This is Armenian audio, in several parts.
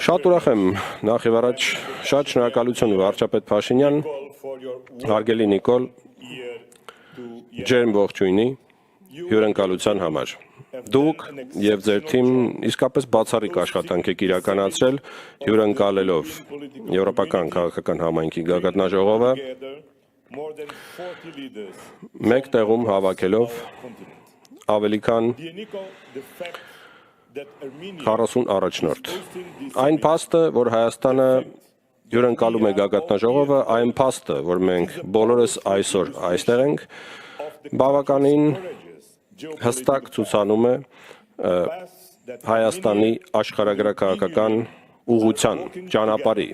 Շատ ուրախ եմ, նախ եւ առաջ շատ շնորհակալություն վարչապետ Փաշինյան, հարգելի Նիկոլ, ջերմ ողջույնի հյուրընկալության համար։ Դուք եւ ձեր թիմն իսկապես բացառիկ աշխատանք եք իրականացրել հյուրընկալելով Եվրոպական քաղաքական համայնքի գագաթնաժողովը, մեկ տեղում հավաքելով ավելի քան 40 առաջնորդ։ Այն փաստը, որ Հայաստանը հյուրընկալում է գագաթնաժողովը, այն փաստը, որ մենք բոլորս այսօր այստեղ ենք, բավականին հստակ ցուցանում է Հայաստանի աշխարհագրաքաղաքական ուղղության ճանապարհի։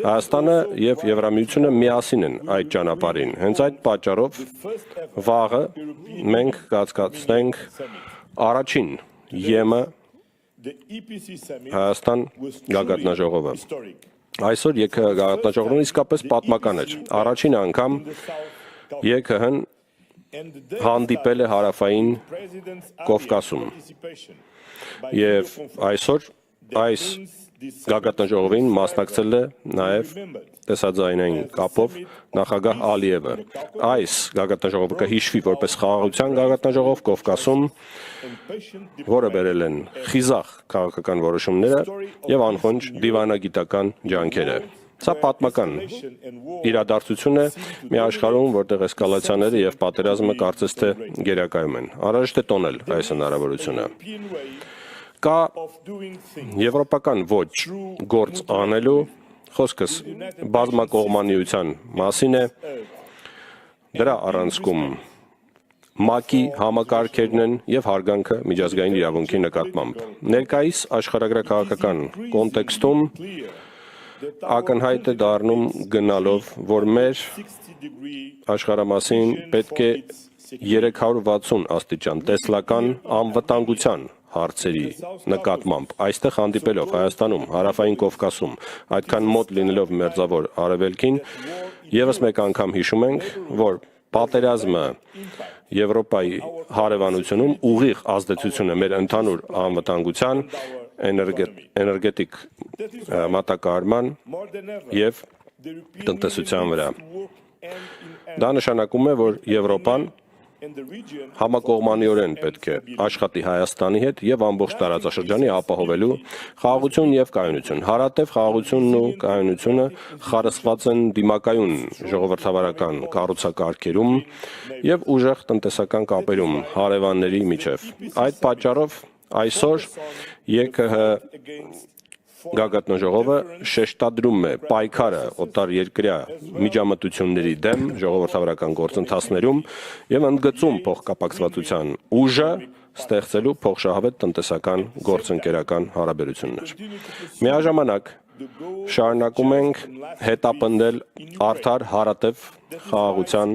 Հայաստանը եւ Եվրամիությունը միասին են այդ ճանապարհին։ Հենց այդ պատճառով վաղը մենք կացկացնենք առաջին ԵՄ Հայաստան գագաթնաժողովը։ Այսօր գագաթնաժողովն իսկապես պատմական էր։ Առաջին անգամ ԵՔՀ-ն հանդիպել է հարավային Կովկասում։ Եվ այսօր այս գագաթնաժողովին մասնակցել է նաև տեսաձայնային կապով նախագահ Ալիևը։ Այս գագաթնաժողովը կհիշվի որպես խաղաղության գագաթնաժողով Կովկասում, որը բերել են խիզախ քաղաքական որոշումները եւ անխոնջ դիվանագիտական ջանքերը։ Սա պատմական իրադարձություն է մի աշխարհում, որտեղ էսկալացիաները եւ պատերազմը կարծես թե գերակայում են։ Անհրաժեշտ է տոնել այս հնարավորությունը։ Կա եվրոպական ոչ գործ անելու, խոսքս բազմակողմանիության մասին է, դրա առանցքում ՄԱԿ-ի համակարգերն են եւ հարգանքը միջազգային իրավունքի նկատմամբ։ Ներկայիս աշխարհագրաքաղաքական կոնտեքստում ակնհայտ է դառնում գնալով, որ մեր աշխարհամասին պետք է 360 աստիճան տեսլական անվտանգության հարցերի նկատմամբ այստեղ հանդիպելով Հայաստանում, հարավային Կովկասում, այդքան մոտ լինելով մերձավոր արևելքին, եւս մեկ անգամ հիշում ենք, որ պատերազմը Եվրոպայի հարևանությունում ուղիղ ազդեցություն է մեր ընդհանուր անվտանգության, էներգետիկ մատակարարման եւ տնտեսության վրա։ Դա նշանակում է, որ Եվրոպան համակողմանիորեն պետք է աշխատի Հայաստանի հետ եւ ամբողջ տարածաշրջանի ապահովելու խաղաղություն եւ կայունություն։ Հարատև խաղաղությունն ու կայունությունը խարսխված են դիմակայուն ժողովրդավարական կառուցակարգերում եւ ուժեղ տնտեսական կապերում հարևանների միջև։ Այդ պատճառով այսօր ԵՔՀ գագաթնաժողովը շեշտադրում է պայքարը օտարերկրյա միջամտությունների դեմ ժողովրդավարական գործընթացներում եւ ընդգծում փոխկապակցվածության ուժը ստեղծելու փոխշահավետ տնտեսական գործընկերական հարաբերություններ։ Միաժամանակ շարունակում ենք հետապնդել արդար հարատև խաղաղության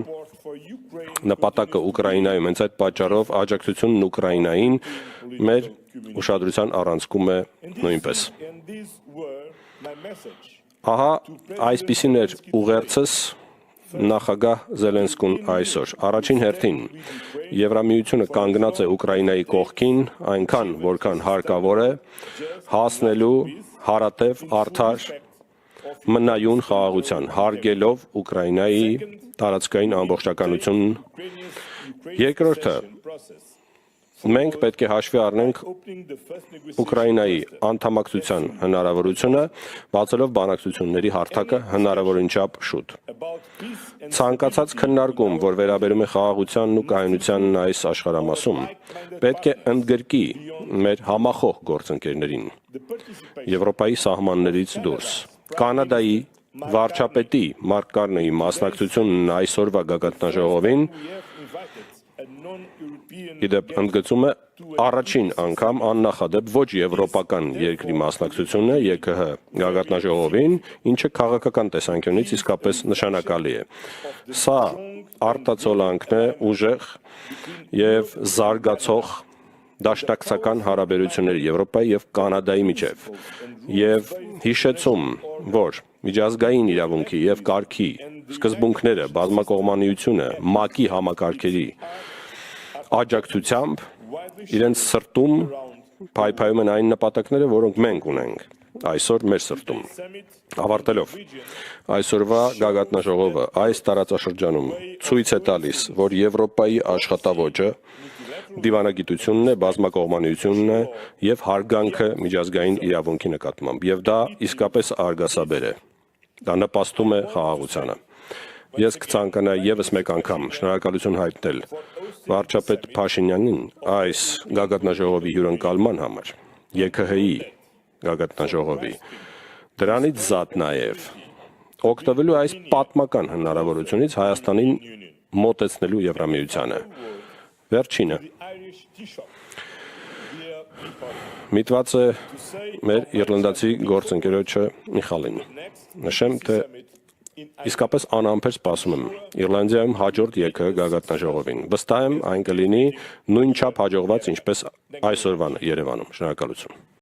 նպատակը Ուկրաինայում, հենց այդ պատճառով աջակցությունն Ուկրաինային մեր ուշադրության առանցքում է նույնպես։ Ահա այսպիսին էր ուղերձս նախագահ Զելենսկուն այսօր։ Առաջին հերթին Եվրամիությունը կանգնած է Ուկրաինայի կողքին, այնքան որքան հարկավոր է, հասնելու հարատև արդար մնայուն խաղաղության, հարգելով Ուկրաինայի տարածքային ամբողջականությունն։ Երկրորդը, մենք պետք է հաշվի առնենք Ուկրաինայի անդամակցության հնարավորությունը, բացելով բանակցությունների հարթակը հնարավորին չափ շուտ։ Ցանկացած քննարկում, որ վերաբերում է խաղաղությանն ու կայունությանն այս աշխարհամասում, պետք է ընդգրկի մեր համախոհ գործընկերներին Եվրոպայի սահմաններից դուրս։ Կանադայի վարչապետի Մարկ Կարնեի մասնակցությունն այսօրվա գագաթնաժողովին իդեպ ընդգծում է առաջին անգամ աննախադեպ ոչ եվրոպական երկրի մասնակցությունը ԵՔՀ գագաթնաժողովին, ինչը քաղաքական տեսանկյունից իսկապես նշանակալի է։ Սա արտացոլանքն է ուժեղ եւ զարգացող դաշնակցական հարաբերությունների Եվրոպայի եւ Կանադայի միջև եւ հիշեցում, որ միջազգային իրավունքի եւ կարգի սկզբունքները, բազմակողմանիությունը, ՄԱԿ-ի համակարգերի աջակցությամբ իրենց սրտում փայփայում են այն նպատակները, որոնք մենք ունենք այսօր մեր սրտում։ Ավարտելով, այսօրվա գագաթնաժողովը այս տարածաշրջանում ցույց է տալիս, որ Եվրոպայի աշխատավոճը դիվանագիտությունն է, բազմակողմանիությունն է եւ հարգանքը միջազգային իրավունքի նկատմամբ, եւ դա իսկապես արգասաբեր է։ Դա նպաստում է խաղաղությանը։ Ես կցանկանայի եւս մեկ անգամ շնորհակալություն հայտնել վարչապետ Փաշինյանին այս գագաթնաժողովի հյուրընկալման համար, ԵՔՀ-ի գագաթնաժողովի, դրանից զատ նաեւ օգտվելու այս պատմական հնարավորությունից Հայաստանին մոտեցնելու Եվրամիությանը։ Վերջինը միտված է մեր իռլանդացի գործընկերոջը Միխալին։ Նշեմ, թե իսկապես անհամբեր սպասում եմ Իռլանդիայում հաջորդ ԵՔՀ գագաթնաժողովին։ Վստահ եմ, այն կլինի նույնչափ հաջողված, ինչպես այսօրվան Երևանում։ Շնորհակալություն։